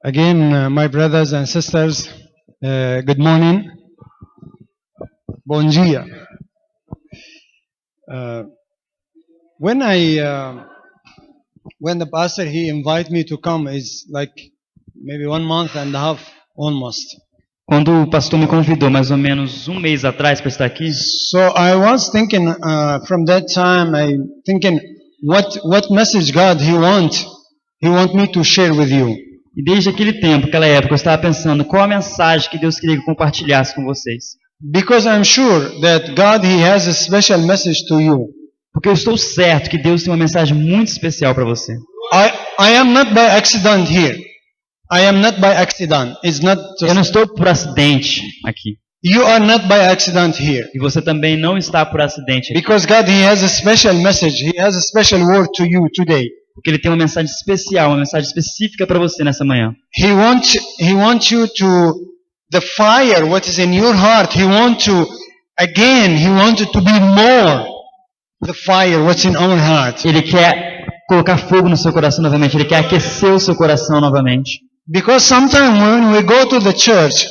Again, my brothers and sisters, good morning. Bom dia. When the pastor he invited me to come is like maybe 1 month and a half almost. Quando o pastor me convidou, mais ou menos um mês atrás, para estar aqui, So I was thinking from that time, I thinking what message God he want me to share with you. e desde aquele tempo, aquela época, eu estava pensando qual a mensagem que Deus queria que eu compartilhasse com vocês. Because I'm sure that God he has a special message to you. Porque eu estou certo que Deus tem uma mensagem muito especial para você. I am not by accident here. I am not by accident. It's not Eu just, não estou por acidente aqui. you are not by accident here. E você também não está por acidente aqui. Because God he has a special message. He has a special word to you today. Porque Ele tem uma mensagem especial, uma mensagem específica para você nessa manhã. He wants you to the fire what is in your heart. He wants to be more the fire what's in our heart. Ele quer colocar fogo no seu coração novamente. Ele quer aquecer o seu coração novamente. Because sometimes when we go to the church,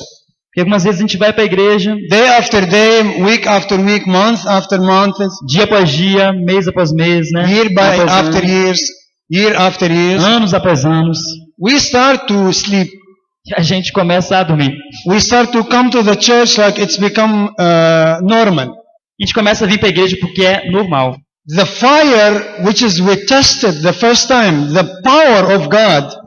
Porque algumas vezes a gente vai para a igreja, day after day, week after week, month after month, dia após dia, mês após mês, né? year Ano após after ano, year after years, anos após anos, we start to sleep. e a gente começa a dormir. We start to come to the church like it's become normal. A gente começa a vir para a igreja porque é normal. The fire which is we tested the first time, the power of God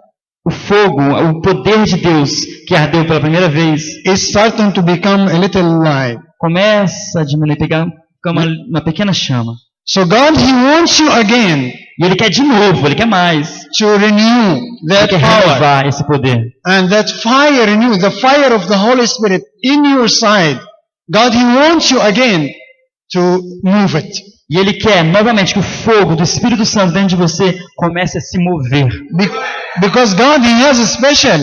O fogo, o poder de Deus que ardeu pela primeira vez, is starting to become a little light. começa a diminuir, fica uma pequena chama. So God he wants you again E Ele quer de novo, Ele quer mais. to renew Ele that quer power. renovar esse poder. And that fire in you, the fire of the Holy Spirit in your side, God he wants you again to move it. E Ele quer novamente que o fogo do Espírito Santo dentro de você comece a se mover. Because God he has a special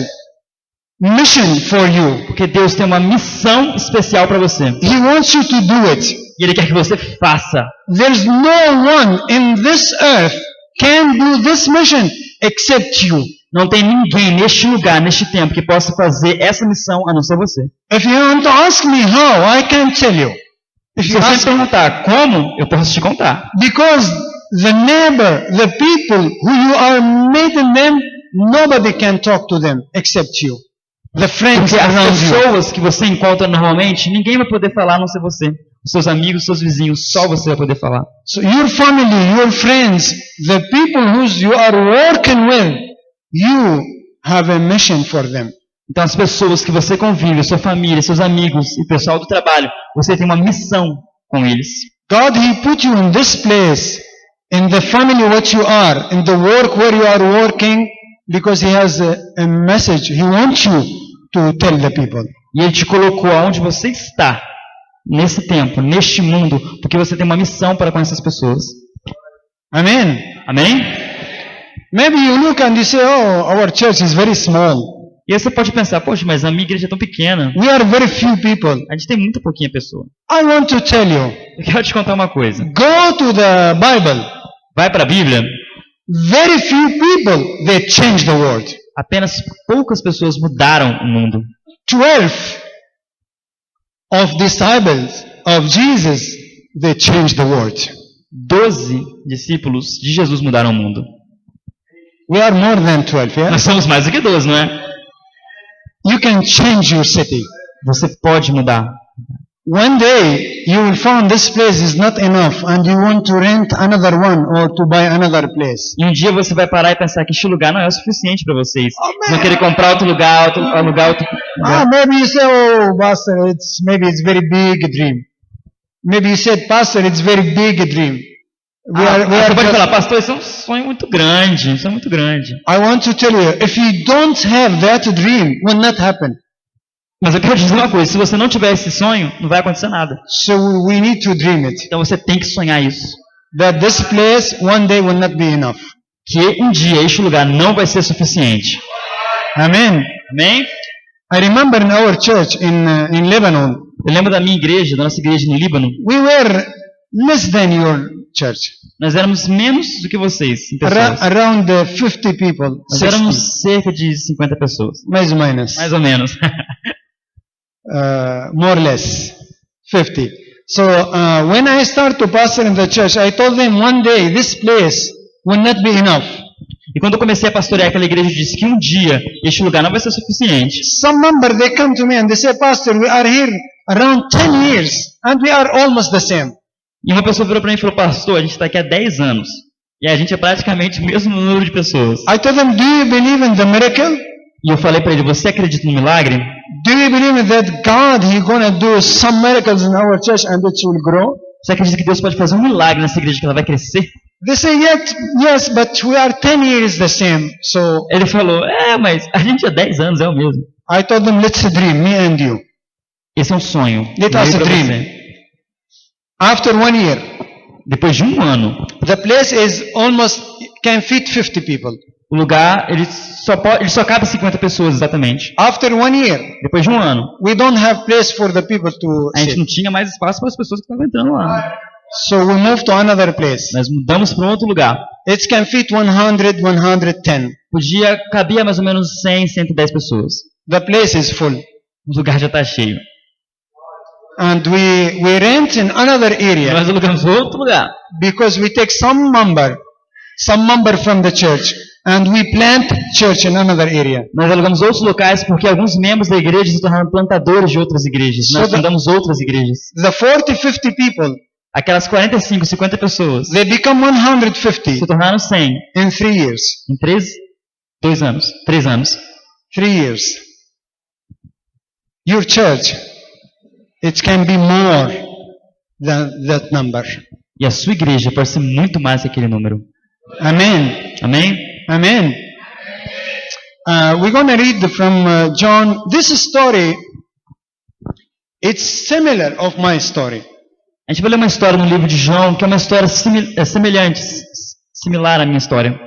mission for you. Porque Deus tem uma missão especial para você. He wants you to do it. E Ele quer que você faça. There's no one in this earth can do this mission except you. Não tem ninguém neste lugar, neste tempo, que possa fazer essa missão a não ser você. If you want to ask me how, I can tell you. If Se you você me ask, perguntar como, eu posso te contar. because the neighbor, the people who you are meeting them, nobody can talk to them except you. The friends Porque as around you. pessoas que você encontra normalmente, ninguém vai poder falar a não ser você. Os seus amigos, os seus vizinhos, só você vai poder falar. So your family, your friends, the people who you are working with, you have a mission for them. Então as pessoas que você convive, sua família, seus amigos e o pessoal do trabalho, você tem uma missão com eles. God, he put you in this place, in the family what you are, in the work where you are working, because he has a message. He wants you to tell the people. E Ele te colocou aonde você está, nesse tempo, neste mundo, porque você tem uma missão para com essas pessoas. Amen. Amém? Maybe you look and you say, oh, our church is very small. E aí você pode pensar, poxa, mas a minha igreja é tão pequena. We are very few people. A gente tem muita pouquinha pessoa. I want to tell you, Eu quero te contar uma coisa. go to the Bible. Vai para a Bíblia, Very few people, they change the world. apenas poucas pessoas mudaram o mundo. 12 of disciples of Jesus, they changed the world. 12 discípulos de Jesus mudaram o mundo. We are more than 12, yeah? Nós somos mais do que 12, não é? You can change your city. Você pode mudar. One day, you will find this place is not enough and you want to rent another one or to buy another place. E um dia você vai parar e pensar que este lugar não é o suficiente para vocês. Oh, Vocês vão querer comprar outro lugar, alugar outro lugar. Maybe you say, oh, Pastor, maybe it's very big dream. Maybe you said, Pastor, it's very big dream. Você pode falar, pastor, isso é um sonho muito grande, isso é muito grande. I want to tell you, if you don't have that dream, will not happen. Mas eu quero te dizer uma coisa, se você não tiver esse sonho, não vai acontecer nada. So we need to dream it. Então você tem que sonhar isso. That this place one day will not be enough. Que um dia este lugar não vai ser suficiente. Amen. Amém? I remember in our church in Lebanon, Eu lembro da minha igreja, da nossa igreja no Líbano. we were less than your church. Nós éramos menos do que vocês, em pessoas. Around 50 people. Nós 60, éramos cerca de 50 pessoas. mais ou menos. Mais ou menos. More or less 50. So when I start to pastor in the church, I told them one day this place will not be enough. E quando eu comecei a pastorear aquela igreja, eu disse que um dia este lugar não vai ser suficiente. Some member they come to me and they say, Pastor, we are here around 10 years and we are almost the same. E uma pessoa virou para mim e falou, pastor, a gente está aqui há 10 anos. E a gente é praticamente o mesmo número de pessoas. I told them, do you believe in the miracle? E eu falei para ele, você acredita no milagre? Do you believe that God He gonna do some miracles in our church and it will grow? Você acredita que Deus pode fazer um milagre nessa igreja que ela vai crescer? They say yes, but we are 10 years the same. So Ele falou, mas a gente há 10 anos é o mesmo. I told them, let's dream, me and you. Esse é um sonho. Let Eu us dei pra dream. você. After 1 year, Depois de um ano, the place is almost can fit 50 people. o lugar ele só cabe 50 pessoas exatamente. After 1 year, Depois de um ano, we don't have place for the people to a gente sit. não tinha mais espaço para as pessoas que estavam entrando lá. So we moved to another place. Nós mudamos para um outro lugar. It can fit 100, 110. Cabia mais ou menos 100, 110 pessoas. The place is full. O lugar já está cheio. And we rent in another area Nós alugamos outro lugar. because we take some member from the church and we plant church in another area. Nós alugamos outros locais porque alguns membros da igreja se tornaram plantadores de outras igrejas. Nós fundamos outras igrejas. The 40, 50 people, Aquelas 45, 50 pessoas they become 150 se tornaram 100 in 3 years. em 3 anos. 3 years. Your church, it can be more than that number. E a sua igreja pode ser muito mais que aquele número. Amen. Amém? Amen. We're going to read from John. This story, it's similar of my story. A gente vai ler uma história no livro de João, que é uma história semelhante, similar à minha história.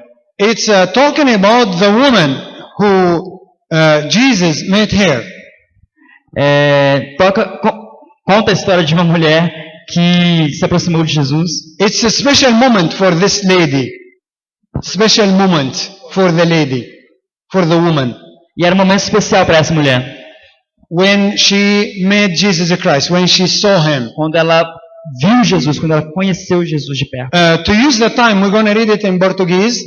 It's talking about the woman who Jesus met her. Conta a história de uma mulher que se aproximou de Jesus. It's a special moment for this lady. Special moment for the lady, for the woman. E era um momento especial para essa mulher. When she met Jesus Christ, when she saw Him. Quando ela viu Jesus, quando ela conheceu Jesus de perto. To use the time, we're going to read it in Portuguese.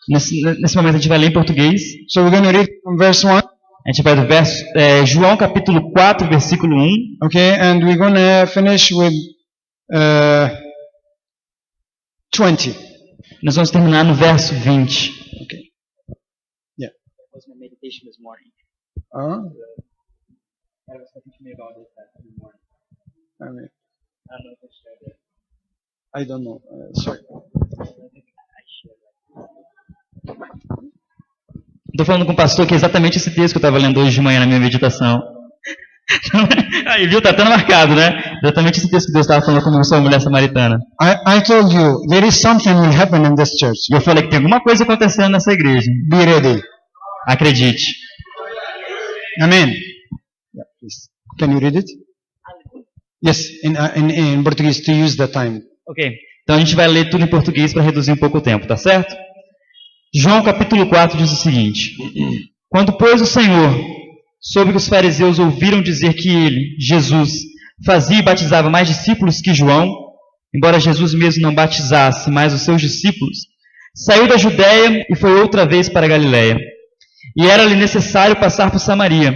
Nesse momento a gente vai ler em português. So we're going to read from verse 1. A gente vai do verso João capítulo 4, versículo 1. Okay, and we're going to finish with 20. Nós vamos terminar no verso 20. Okay. Yeah. That was my meditation this morning. I mean, I don't know. Sorry. Estou falando com o pastor que é exatamente esse texto que eu estava lendo hoje de manhã na minha meditação. Aí, viu? Está até marcado, né? Exatamente esse texto que Deus estava falando com a mulher samaritana. I told you, there is something will happen in this church. E eu falei que tem alguma coisa acontecendo nessa igreja. Be ready. Acredite. Amen. Yeah, please. Can you read it? Yes, in Portuguese to use the time. Ok. Então a gente vai ler tudo em português para reduzir um pouco o tempo, tá certo? João capítulo 4 diz o seguinte: Quando, pois, o Senhor soube que os fariseus ouviram dizer que ele, Jesus, fazia e batizava mais discípulos que João, embora Jesus mesmo não batizasse mais os seus discípulos, saiu da Judéia e foi outra vez para a Galiléia. E era-lhe necessário passar por Samaria.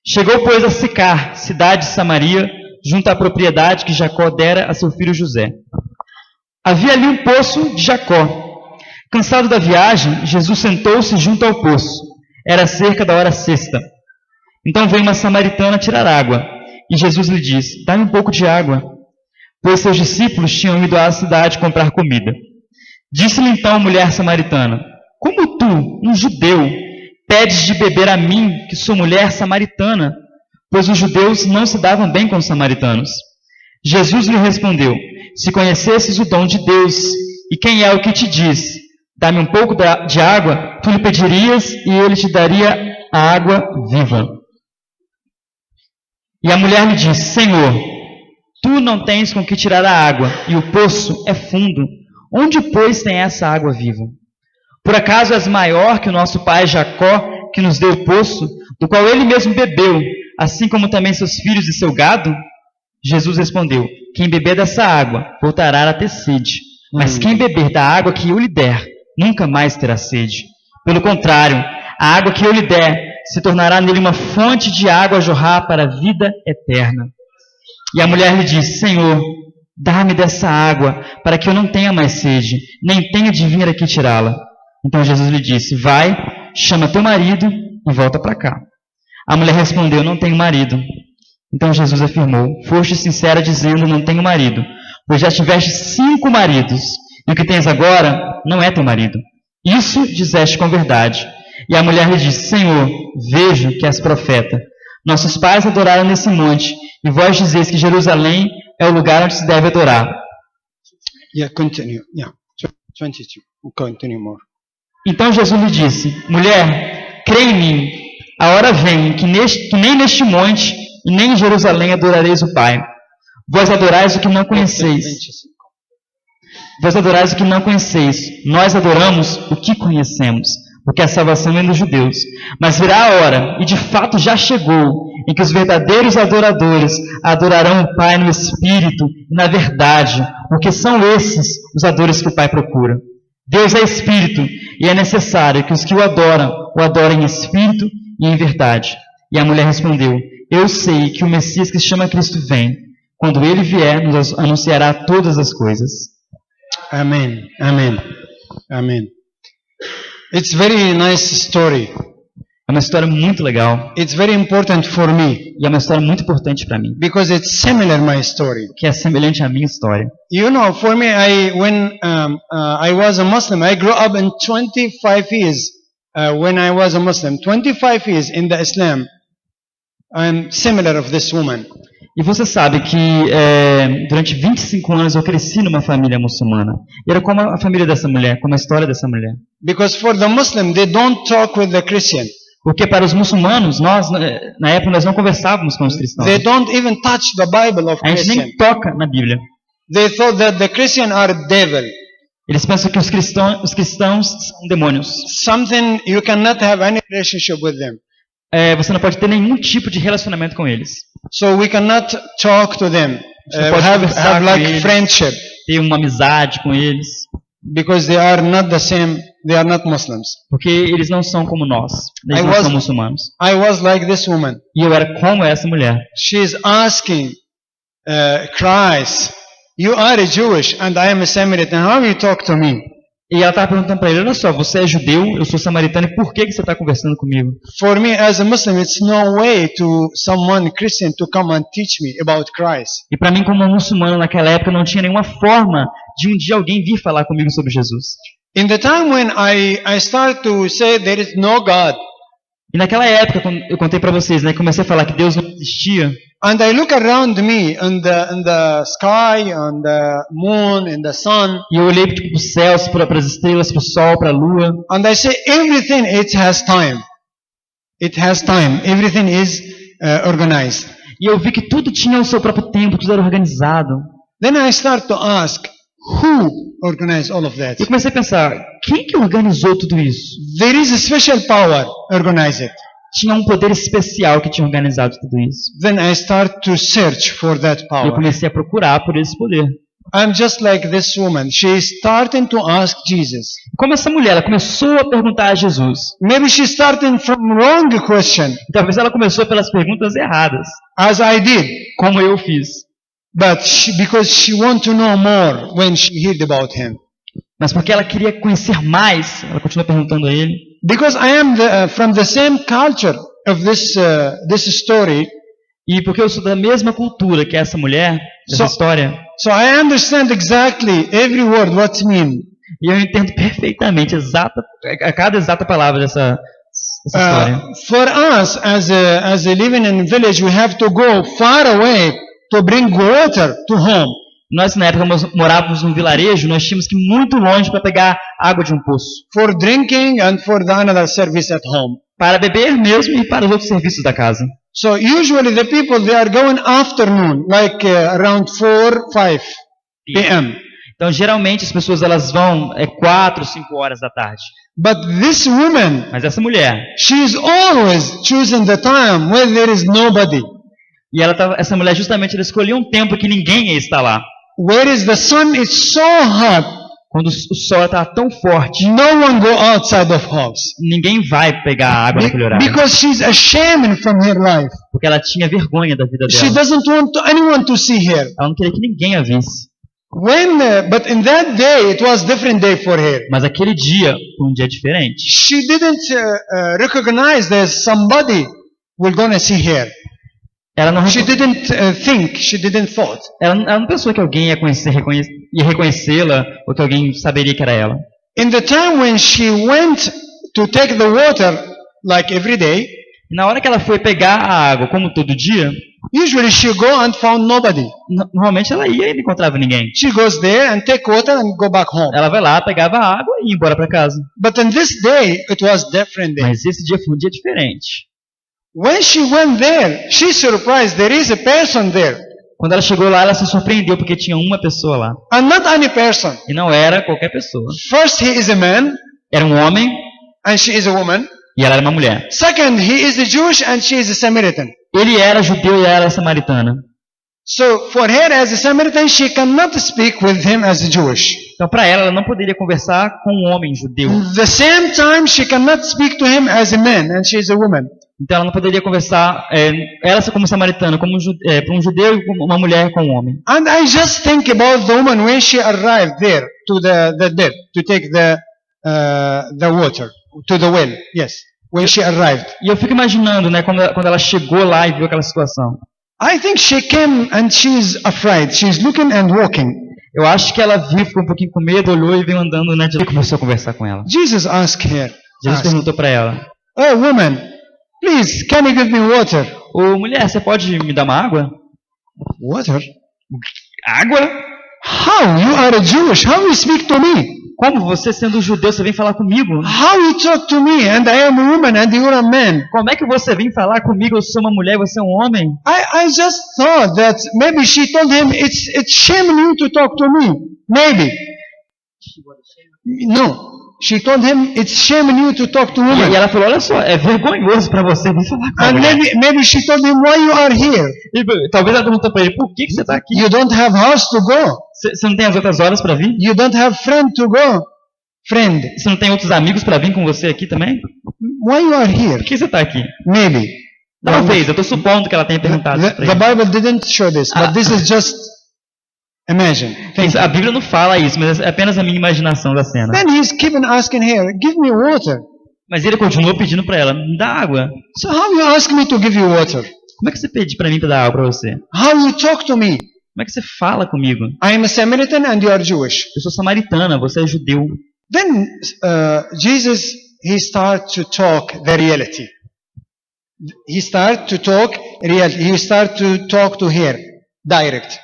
Chegou, pois, a Sicar, cidade de Samaria, junto à propriedade que Jacó dera a seu filho José. Havia ali um poço de Jacó. Cansado da viagem, Jesus sentou-se junto ao poço. Era cerca da hora sexta. Então veio uma samaritana tirar água. E Jesus lhe disse: Dá-me um pouco de água. Pois seus discípulos tinham ido à cidade comprar comida. Disse-lhe então a mulher samaritana: Como tu, um judeu, pedes de beber a mim, que sou mulher samaritana? Pois os judeus não se davam bem com os samaritanos. Jesus lhe respondeu: Se conhecesses o dom de Deus, e quem é o que te diz: Dá-me um pouco de água, tu lhe pedirias, e ele te daria a água viva. E a mulher lhe disse: Senhor, Tu não tens com que tirar a água, e o poço é fundo. Onde, pois, tem essa água viva? Por acaso és maior que o nosso pai Jacó, que nos deu o poço, do qual ele mesmo bebeu, assim como também seus filhos e seu gado? Jesus respondeu: quem beber dessa água voltará a ter sede, mas quem beber da água que eu lhe der, nunca mais terá sede. Pelo contrário, a água que eu lhe der se tornará nele uma fonte de água a jorrar para a vida eterna. E a mulher lhe disse: Senhor, dá-me dessa água, para que eu não tenha mais sede, nem tenha de vir aqui tirá-la. Então Jesus lhe disse: vai, chama teu marido e volta para cá. A mulher respondeu: não tenho marido. Então Jesus afirmou: foste sincera dizendo: não tenho marido, pois já tiveste 5 maridos, e o que tens agora não é teu marido. Isso dizeste com verdade. E a mulher lhe disse: Senhor, vejo que és profeta. Nossos pais adoraram nesse monte, e vós dizeis que Jerusalém é o lugar onde se deve adorar. Yeah, continue. Yeah, 22. Continue more. Então Jesus lhe disse: mulher, crê em mim, a hora vem que nem neste monte e nem em Jerusalém adorareis o Pai. Vós adorais o que não conheceis. Vós adorais o que não conheceis. Nós adoramos o que conhecemos, porque a salvação vem dos judeus. Mas virá a hora, e de fato já chegou, em que os verdadeiros adoradores adorarão o Pai no Espírito e na verdade, porque são esses os adoradores que o Pai procura. Deus é Espírito, e é necessário que os que o adorem em Espírito e em verdade. E a mulher respondeu: eu sei que o Messias que se chama Cristo vem. Quando ele vier, nos anunciará todas as coisas. Amen. Amen. Amen. It's very nice story. É uma história muito legal. It's very important for me. E é uma história muito importante para mim. Because it's similar my story. Que é semelhante à minha história. You know, for me, when I was a Muslim, I grew up in 25 years. When I was a Muslim, 25 years in the Islam. I'm similar of this woman. E você sabe que durante 25 anos eu cresci numa família muçulmana. E era como a família dessa mulher, como a história dessa mulher. Because for the Muslim, they don't talk with the Christian. Porque para os muçulmanos, nós na época nós não conversávamos com os cristãos. They don't even touch the Bible of a gente Christian. nem toca na Bíblia. They thought that the Christian are devil. Eles pensam que os cristãos são demônios. Something you cannot have any relationship with them. Você não pode ter nenhum tipo de relacionamento com eles. So we cannot talk to them. Have like eles, friendship. Ter uma amizade com eles. Because they are not the same. They are not Muslims. Porque eles não são como nós. Eles não são muçulmanos. I was like this woman. E eu era como essa mulher. She's asking Christ, you are Jewish and I am a Samaritan. How you talk to me? E ela estava perguntando para ele: olha só, você é judeu, eu sou samaritano, e por que você está conversando comigo? For me as a Muslim, it's no way to someone Christian to come and teach me about Christ. E para mim, como muçulmano naquela época, não tinha nenhuma forma de um dia alguém vir falar comigo sobre Jesus. In the time when I started to say there is no God. E naquela época, quando eu contei para vocês, né, comecei a falar que Deus não existia. And I look around me in the sky, on the moon, in the sun. E eu olhei para os céus, para as estrelas, para o sol, para a lua. And I say everything it has time. It has time. Everything is organized. E eu vi que tudo tinha o seu próprio tempo, tudo era organizado. Then I start to ask, who organized all of that? E eu comecei a pensar, quem que organizou tudo isso? There is a special power organize it. Tinha um poder especial que tinha organizado tudo isso. Then I start to search for that power. E eu comecei a procurar por esse poder. I'm just like this woman. She is starting to ask Jesus. Como essa mulher, ela começou a perguntar a Jesus. Maybe she started from wrong question. Talvez ela começou pelas perguntas erradas. As I did. Como eu fiz. But because she want to know more when she heard about him. Mas porque ela queria conhecer mais, ela continua perguntando a ele. Because I am from the same culture of this story. E porque eu sou da mesma cultura que essa mulher, dessa história. So I understand exactly every word what it mean. E eu entendo perfeitamente cada exata palavra dessa história. For us as a living in a village, we have to go far away to bring water to home. Nós na época morávamos num vilarejo, nós tínhamos que ir muito longe para pegar água de um poço. For drinking and for the another service at home. Para beber mesmo e para os outros serviços da casa. So usually the people, they are going afternoon, like around 4, 5 p.m. Então, geralmente, as pessoas elas vão 4, 5 horas da tarde. But this woman, Mas essa mulher, she is always choosing the time when there is nobody. e essa mulher justamente ela escolheu um tempo que ninguém ia estar lá. Where is the sun is so hot, Quando o sol está tão forte, no one go outside of house. ninguém vai pegar água naquele horário. Because she's ashamed from her life. Porque ela tinha vergonha da vida She dela. doesn't want anyone to see her. Ela não queria que ninguém a visse. But in that day, it was different day for her. Mas aquele dia foi um dia diferente. She didn't recognize that somebody will gonna see her. Ela não, She didn't think. She didn't thought. ela não pensou que alguém ia reconhecê-la ou que alguém saberia que era ela. In the time when she went to take the water, like every day, E na hora que ela foi pegar a água, como todo dia, usually she go and found nobody. normalmente ela ia e não encontrava ninguém. She goes there and take water and go back home. Ela vai lá, pegava a água e ia embora para casa. But in this day, it was different day. Mas esse dia foi um dia diferente. When she went there, she surprised there is a person there. Quando ela chegou lá, ela se surpreendeu porque tinha uma pessoa lá. And not any person. E não era qualquer pessoa. First, he is a man, Era um homem and she is a woman. e ela era uma mulher. Second, he is a Jewish and she is a Samaritan. Ele era judeu e ela era samaritana. So for her as a Samaritan, she cannot speak with him as a Jewish. Então, para ela não poderia conversar com um homem judeu. The same time, she cannot speak to him as a man, and she is a woman. Então, ela não poderia conversar, ela como samaritana, como para um judeu e uma mulher com um homem. And I just think about the woman when she arrived there to the dead to take the water to the well. Yes, when she arrived. E eu fico imaginando, né, quando ela chegou lá e viu aquela situação. I think she came and she's afraid. She's looking and walking. Eu acho que ela viu, ficou um pouquinho com medo, olhou e veio andando, né, e começou a conversar com ela. Jesus asked her. Jesus perguntou para ela: Oh, woman, please, can you give me water? Ô, mulher, você pode me dar uma água? Water? Água? How? You are a Jewish. How you speak to me? Como você, sendo judeu, você vem falar comigo? How you talk to me and I am a woman and you are a man? Como é que você vem falar comigo? Eu sou uma mulher, você é um homem? I just thought that maybe she told him it's shaming you to talk to me. Maybe. No. She told him it's shaming you to talk to E women. ela falou: olha só, é vergonhoso para você vir falar com a And mulher. maybe she told him why you are here. E talvez ela perguntou para ele: por que você está aqui? You don't have house to go. Você não tem as outras horas para vir? You don't have friend to go. Friend. Você não tem outros amigos para vir com você aqui também? Why you are here? Por que você está aqui? Maybe. Talvez, eu estou supondo que ela tenha perguntado isso The para ele. Bible didn't show this, but this is just imagine. A Bíblia não fala isso, mas é apenas a minha imaginação da cena. Then he's keeping asking her, give me water. Mas ele continuou pedindo para ela: me dá água. So how you ask me to give you water? Como é que você pede para mim para dar água para você? How you talk to me? Como é que você fala comigo? I am a Samaritan and you are Jewish. Eu sou samaritana, você é judeu. Then Jesus, he start to talk the reality. He start to talk reality. He start to talk to her direct.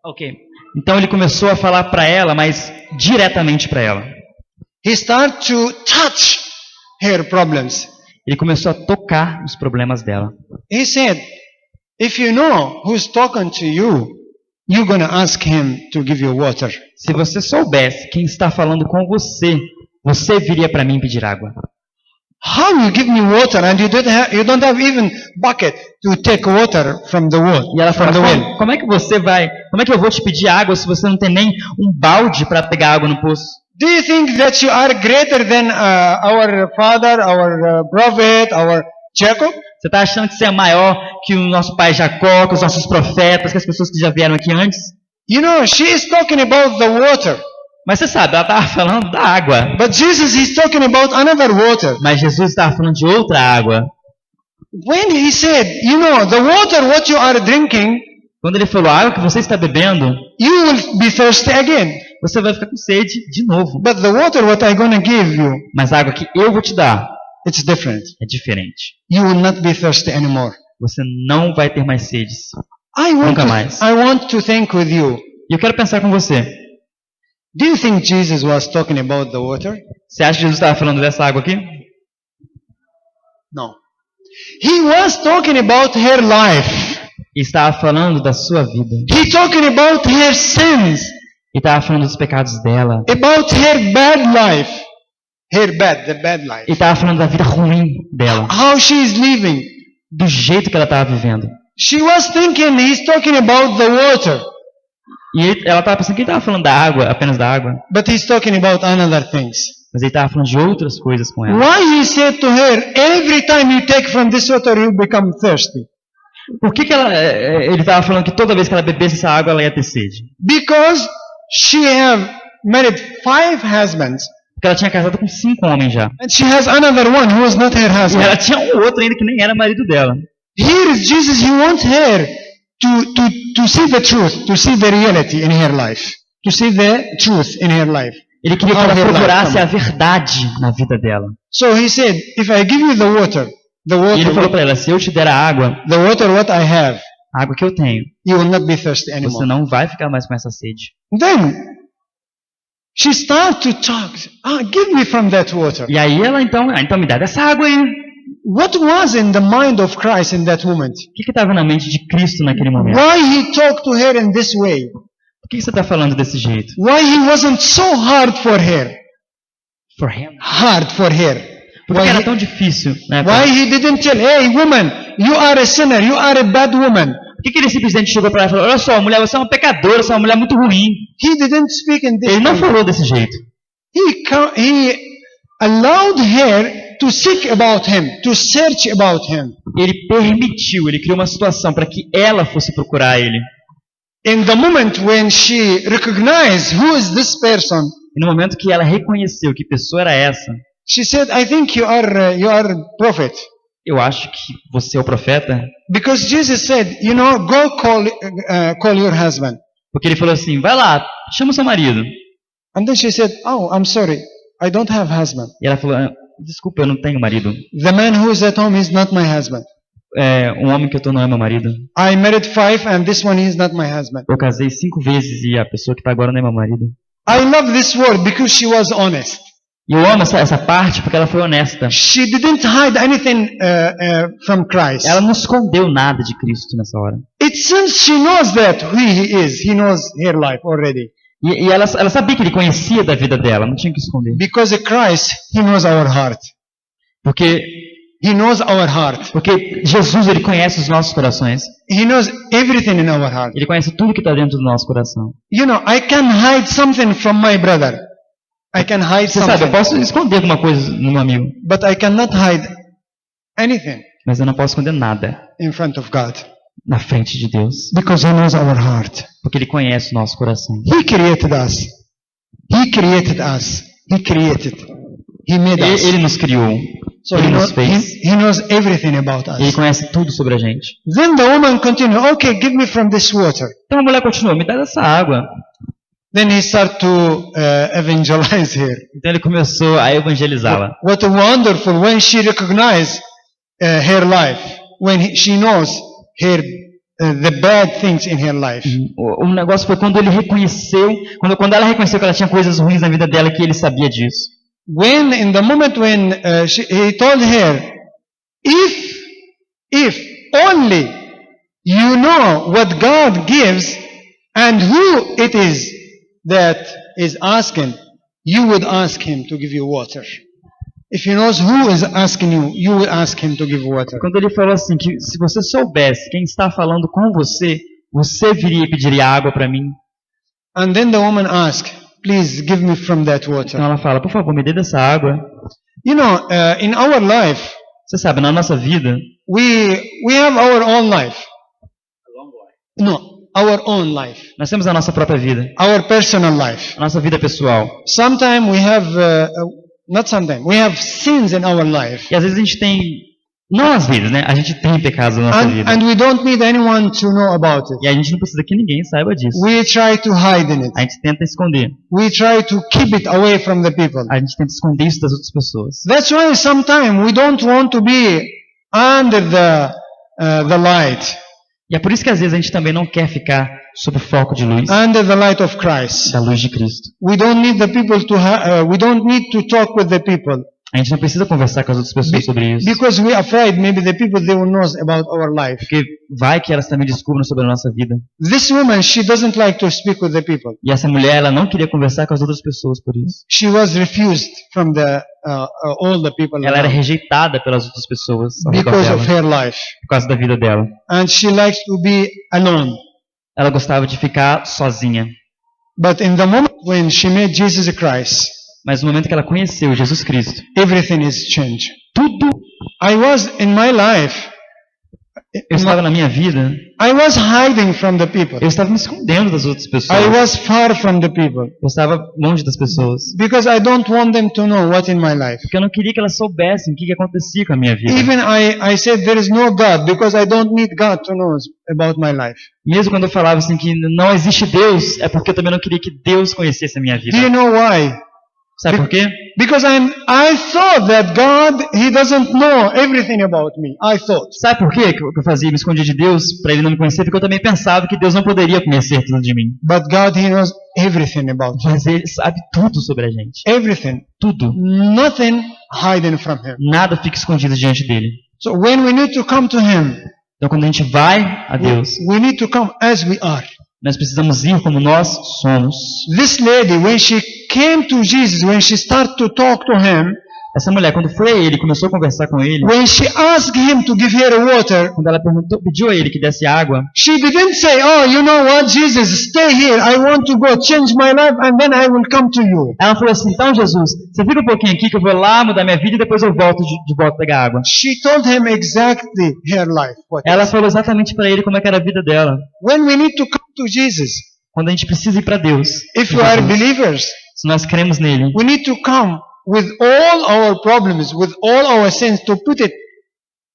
Ok. Então ele começou a falar para ela, mas diretamente para ela. He start to touch her problems. Ele começou a tocar nos problemas dela. He said, if you know who's talking to you, you're going to ask him to give you water. Se você soubesse quem está falando com você, você viria para mim pedir água. How you give me water and you don't have even bucket to take water from the well? E ela From falou: the well. como é que você vai? Como é que eu vou te pedir água se você não tem nem um balde para pegar água no poço? Do you think that you are greater than our father, our prophet, our Jacob? Você está achando que você é maior que o nosso pai Jacó, que os nossos profetas, que as pessoas que já vieram aqui antes? You know, she is talking about the water. Mas você sabe, ela estava falando da água. But Jesus is talking about another water. Mas Jesus estava falando de outra água. When he said, you know, the water what you are drinking, Quando ele falou: a água que você está bebendo, you will be thirsty again. você vai ficar com sede de novo. But the water what I'm going to give you, Mas a água que eu vou te dar it's different. é diferente. You will not be thirsty anymore. Você não vai ter mais sedes. I Nunca mais. want to think with you. E eu quero pensar com você. Do you think Jesus was talking about the water? Você acha que Jesus estava falando dessa água aqui? No. He was talking about her life. E estava falando da sua vida. He talking about her sins, E estava falando dos pecados dela. about her bad life, the bad life. E estava falando da vida ruim dela. How she is living. Do jeito que ela estava vivendo. She was thinking he's talking about the water, E ela estava pensando que ele estava falando da água, apenas da água. but he's talking about another things. Mas ele estava falando de outras coisas com ela. Why he said to her, every time you take from this water, you become thirsty? Por que ele estava falando que toda vez que ela bebesse essa água, ela ia ter sede? Because she have married 5 husbands, Porque ela tinha casado com 5 homens já. and she has another one who is not her E husband. ela tinha um outro ainda que nem era marido dela. Here is Jesus, he wants her to see the truth, to see the reality in her life, to see the truth in her life. Ele queria que How ela her life procurasse a come. verdade na vida dela. So he said, if I give you the water, E ele falou para ela, se eu te der a água what I have, a água que eu tenho, you will not be thirsty você anymore. não vai ficar mais com essa sede. Then she started to talk. Give me from that water. E aí ela então me dá dessa água aí. What was in the mind of Christ in that moment? O que estava na mente de Cristo naquele momento? Why he talked to her in this way? Por que você está falando desse jeito? Why he wasn't so hard for her? For him. Hard for her. Por que Why era he, tão difícil, né? why he didn't tell, hey woman, you are a sinner, you are a bad woman. Por que ele simplesmente chegou para ela e falou, olha só, mulher, você é uma pecadora, você é uma mulher muito ruim. He didn't speak in this Ele não way. falou desse jeito. He allowed her to seek about him, to search about him. Ele permitiu, ele criou uma situação para que ela fosse procurar ele. In the moment when she recognized who is this person, E no momento que ela reconheceu que pessoa era essa, she said, I think you are prophet. eu acho que você é o profeta. Because Jesus said, go call your husband. Porque ele falou assim, vai lá, chama o seu marido. And then she said, oh, I'm sorry, I don't have husband. E ela falou, desculpa, eu não tenho marido. The man who is at home is not my husband. Um homem que eu tô não é meu marido. I married 5 and this one is not my husband. Eu casei 5 vezes e a pessoa que tá agora não é meu marido. I love this word because she was honest. E eu amo essa parte porque ela foi honesta. She didn't hide anything from Christ. Ela não escondeu nada de Cristo nessa hora. It seems she knows that who he is. He knows her life already. E ela sabia que ele conhecia da vida dela, não tinha que esconder. Because Christ, he knows our heart. Porque He knows our heart. Jesus, ele conhece os nossos corações. He knows everything in our heart. Ele conhece tudo que está dentro do nosso coração. I can hide something from my brother. I can hide Você sabe, eu something. posso esconder alguma coisa no meu amigo, But I cannot hide anything mas eu não posso esconder nada in front of God. na frente de Deus. Because he knows our heart. Porque ele conhece o nosso coração. He created us. He created us. He created. He made us. Ele nos criou. So Ele nos fez. he knows everything about Ele us. conhece tudo sobre a gente. Then the woman continued, okay, give me from this water. Então a mulher continuou, me dá dessa água. Then he started to evangelize her. Então ele começou a evangelizá-la. What a wonderful when she recognized her life, when she knows the bad things in her life. O negócio foi quando ele reconheceu, quando ela reconheceu que ela tinha coisas ruins na vida dela, que ele sabia disso. When in the moment when he told her, if only you know what God gives and who it is that is asking, you would ask him to give you water. If he knows who is asking you, you will ask him to give water. Quando ele falou assim, que se você soubesse quem está falando com você, você viria e pediria água para mim. And then the woman asked, please give me from that water. Então ela fala, por favor, me dê dessa água. In our life, Você sabe, na nossa vida, we have our own life. No, our own life. nós temos a nossa própria vida, Our personal life. a nossa vida pessoal. Sometimes we have, not sometimes, we have sins in our life. E às vezes a gente tem, não às vezes, né? A gente tem pecados na nossa vida. And we don't need anyone to know about it. E a gente não precisa que ninguém saiba disso. We try to hide in it. A gente tenta esconder. We try to keep it away from the people. A gente tenta esconder isso das outras pessoas. That's why sometimes we don't want to be under the light, E é por isso que às vezes a gente também não quer ficar sob o foco de luz, under the light of Christ. da luz de Cristo. We don't need the people to we don't need to talk with the people. A gente não precisa conversar com as outras pessoas sobre isso. Because we are afraid maybe the people they will know about our life. Porque vai que elas também descubram sobre a nossa vida. This woman, she doesn't like to speak with the people. E essa mulher, ela não queria conversar com as outras pessoas por isso. She was refused from all the people Ela era around rejeitada pelas outras pessoas ao redor because dela, of her life. por causa da vida dela. And she likes to be alone. Ela gostava de ficar sozinha. But in the moment when she met Jesus Christ, Mas no momento que ela conheceu Jesus Cristo, everything is changed. tudo. I was in my life, Eu estava na minha vida, I was hiding from the people. eu estava me escondendo das outras I pessoas. was far from the people Eu estava longe das pessoas. because I don't want them to know what in my life. Porque eu não queria que elas soubessem o que acontecia com a minha vida. Even I said there is no God because I don't need God to know about my life. Mesmo quando eu falava assim que não existe Deus, é porque eu também não queria que Deus conhecesse a minha vida. Do you know why? Sabe por quê? Because I thought that God, He doesn't know everything about me. I thought. Sabe por quê que eu fazia? Me escondia de Deus para Ele não me conhecer? Porque eu também pensava que Deus não poderia conhecer tudo de mim. But God, He knows everything about me. Mas Ele sabe tudo sobre a gente. Everything. Tudo. Nothing hidden from Him. Nada fica escondido diante dele. So when we need to come to Him, Então quando a gente vai a Deus, we need to come as we are. nós precisamos ir como nós somos. This lady, when she came to Jesus, when she started to talk to Him, Essa mulher, quando foi a ele, começou a conversar com ele, when she asked Him to give her water, quando ela pediu a ele que desse água, she didn't say, "Oh, you know what, Jesus, stay here. I want to go change my life and then I will come to you." ela falou assim, então Jesus, você fica um pouquinho aqui que eu vou lá mudar minha vida e depois eu volto de volta pegar água. She told him exactly her life. Ela falou exatamente para ele como é que era a vida dela. When we need to come to Jesus, Quando a gente precisa ir para Deus, if we are believers, se nós cremos nele, we need to come with all our problems, with all our sins, to put it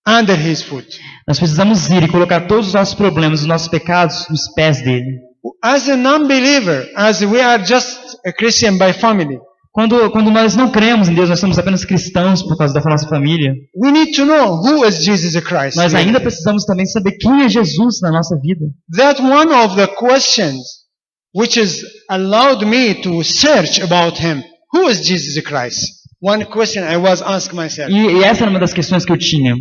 under His foot. nós precisamos ir e colocar todos os nossos problemas, os nossos pecados nos pés dele. As a non-believer, as we are just a Christian by family, Quando nós não cremos em Deus, nós somos apenas cristãos por causa da nossa família, we need to know who is Jesus Christ. nós ainda precisamos também saber quem é Jesus na nossa vida. That one of the questions which has allowed me to search about Him. Who is Jesus Christ? One question I was asking myself. E essa era uma das questões que eu tinha.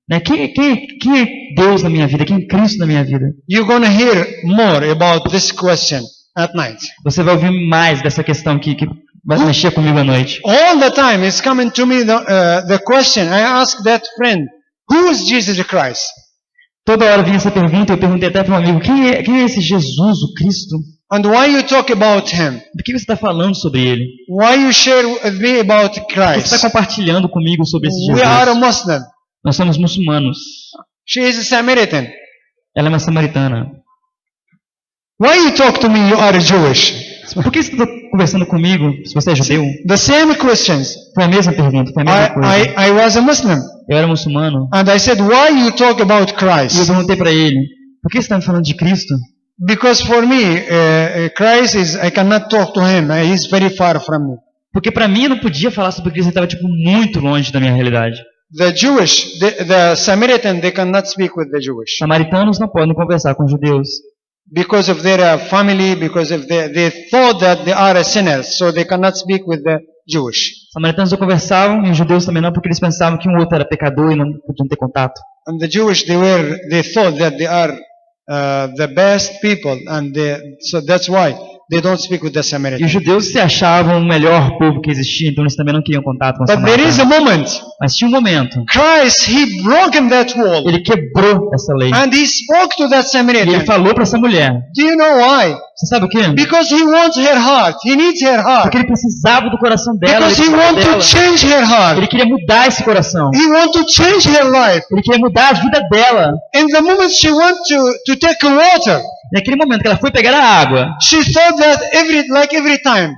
Né? Quem é Deus na minha vida? Quem é Cristo na minha vida? You're going to hear more about this question at night. Você vai ouvir mais dessa questão que vai mexer comigo à noite. All the time it's coming to me the question. I ask that friend, who is Jesus Christ? Toda hora vinha essa pergunta, eu perguntei até para um amigo, quem é esse Jesus, o Cristo? And why you talk about Him? Do que você está falando sobre ele? Why you share with me about Por que você está Christ? compartilhando comigo sobre esse We are a Jesus? Muslim. Nós somos muçulmanos. She is a Samaritan. Ela é uma samaritana. Why you talk to me? You are Jewish. Por que você está conversando comigo se você é judeu? The same questions. Foi a mesma pergunta, foi a mesma coisa. I was a Muslim. Eu era muçulmano. And I said, why you talk about E eu Christ? perguntei para ele, por que você está me falando de Cristo? Because for me, Christ is, I cannot talk to Him. He's very far from me. Porque para mim eu não podia falar sobre Cristo, ele estava muito longe da minha realidade. The Jewish, the Samaritan, they cannot speak with the Jewish. Samaritanos não podem conversar com judeus. Because of their family, because of they thought that they are sinners, so they cannot speak with the Jewish. Samaritanos não conversavam e os judeus também não, porque eles pensavam que um outro era pecador e não podiam ter contato. And the Jewish, they thought that they are the best people, and so that's why they don't speak with the E os Samaritan. judeus se achavam o melhor povo que existia, então eles também não queriam contato com os But there is a samaritanos. moment, Mas tinha um momento, Christ, He broken that wall, ele quebrou essa lei. and He spoke to that E ele Samaritan. falou para essa mulher, Do you know why? você sabe o quê? Because He wants her heart. He needs her heart. Porque ele precisava do coração dela, Because He ele precisava wants dela. to change her heart. Ele queria mudar esse coração. He wants to change her life. Ele queria mudar a vida dela. In the moment she went to take water, Naquele momento que ela foi pegar a água, she thought that every time,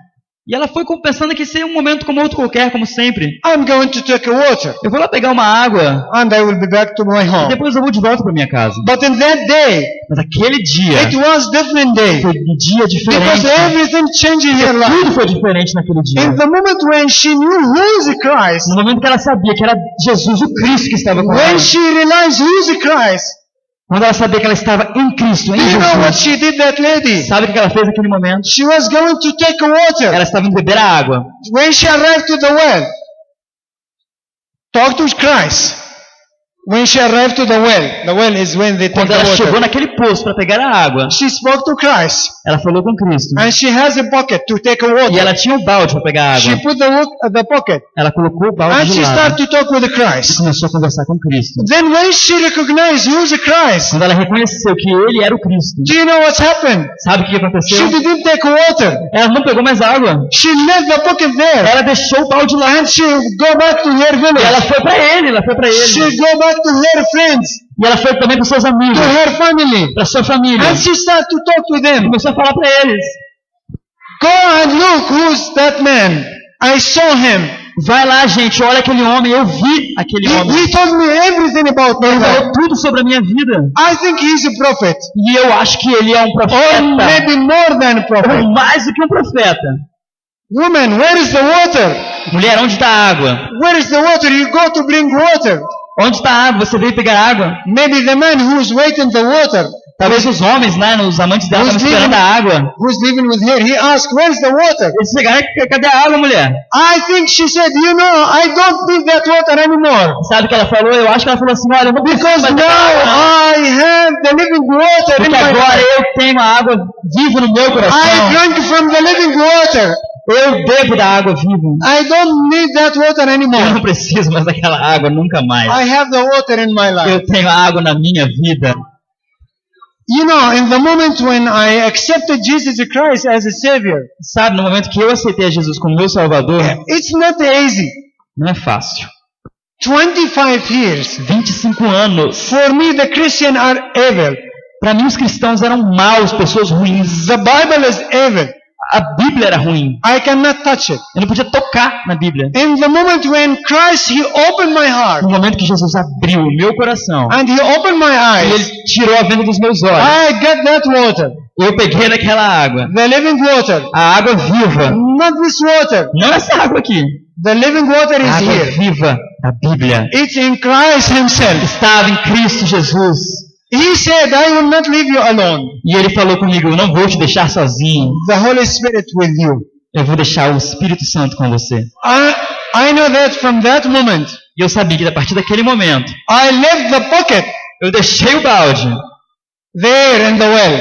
e ela foi pensando que seria um momento como outro qualquer, como sempre. I'm going to take water, Eu vou lá pegar uma água and I will be back to my e home. depois eu vou de volta para minha casa. But in that day, Mas aquele dia it was different day. foi um dia Because diferente. everything changed in her Tudo life. foi diferente naquele dia. In the moment when she knew who is Christ, No momento que ela sabia que era Jesus, o Cristo que estava com ela. when she realized who is Christ, Quando ela sabia que ela estava em Cristo, em do you know what Jesus. she did, that lady? Sabe o que ela fez naquele momento? She was going to take water. Ela estava indo beber a água. When she arrived to the well, talked to Christ. When she arrived to the well is when they take Quando the ela chegou water. naquele poço para pegar a água, She spoke to Christ, ela falou com Cristo. and she has a bucket to take a E water. ela tinha um balde para pegar a She água. put the pocket, Ela colocou o balde and de she lado started to talk with e Christ. começou a conversar com Cristo. Then when she recognized who's Christ, Quando ela reconheceu que ele era o Cristo, do you know what's happened? sabe o que aconteceu? She didn't take water. Ela não pegou mais água. She left the bucket there, Ela deixou o balde lá. and she go back to her E ela village. foi para ele, ela foi para She ele. go back to her friends, E ela foi também para seus amigos, to her family, para sua família. and she started to talk to them. Começou a falar para eles. Go and look who's that man. I saw him. Vai lá, gente, olha aquele homem, eu vi aquele homem. He told me everything about my Ele life. falou tudo sobre a minha vida. I think he's a prophet, E eu acho que ele é um or profeta. maybe more than a prophet. Ou mais do que um profeta. Woman, where is the water? Mulher, onde está a água? Where is the water? You go to bring water. Onde está a água? Você veio pegar água? Maybe the man who's waiting the water, Talvez os homens, né, os amantes dela, Who's estavam esperando a água. who's living with her, he asked, where's the water? Eles chegaram, cadê a água, mulher? I think she said, you know, I don't need that water anymore. Sabe o que ela falou? Eu acho que ela falou assim, olha, eu não preciso Because mais now daquela água, I have the living water in porque my agora life. eu tenho a água viva no meu I coração. drank from the living water. Eu bebo da água viva. I don't need that water Eu não anymore. preciso mais daquela água, nunca mais. I have the water in my life. Eu tenho água na minha vida. You know, in the moment when I accepted Jesus Christ as a Savior, Sabe, no momento que eu aceitei a Jesus como meu Salvador, it's not easy. não é fácil. 25 years. 25 anos. For me, the Christian are evil. Para mim, os cristãos eram maus, pessoas ruins. The Bible is evil. A Bíblia era ruim. I cannot touch it. Eu não podia tocar na Bíblia. In the moment when Christ, He opened my heart No momento que Jesus abriu o meu coração and He opened my e eyes, Ele tirou a venda dos meus olhos, I got that water, eu peguei naquela água. the living water, A água viva. not this water. Não essa água aqui. The living water A is água here. viva da Bíblia. It's in Christ Himself. Estava em Cristo Jesus. He said, I will not leave you alone. E Ele falou comigo, eu não vou te deixar sozinho. The Holy Spirit with you. Eu vou deixar o Espírito Santo com você. I know that from that moment, E eu sabia que a partir daquele momento, I left the bucket eu deixei o balde there in the well.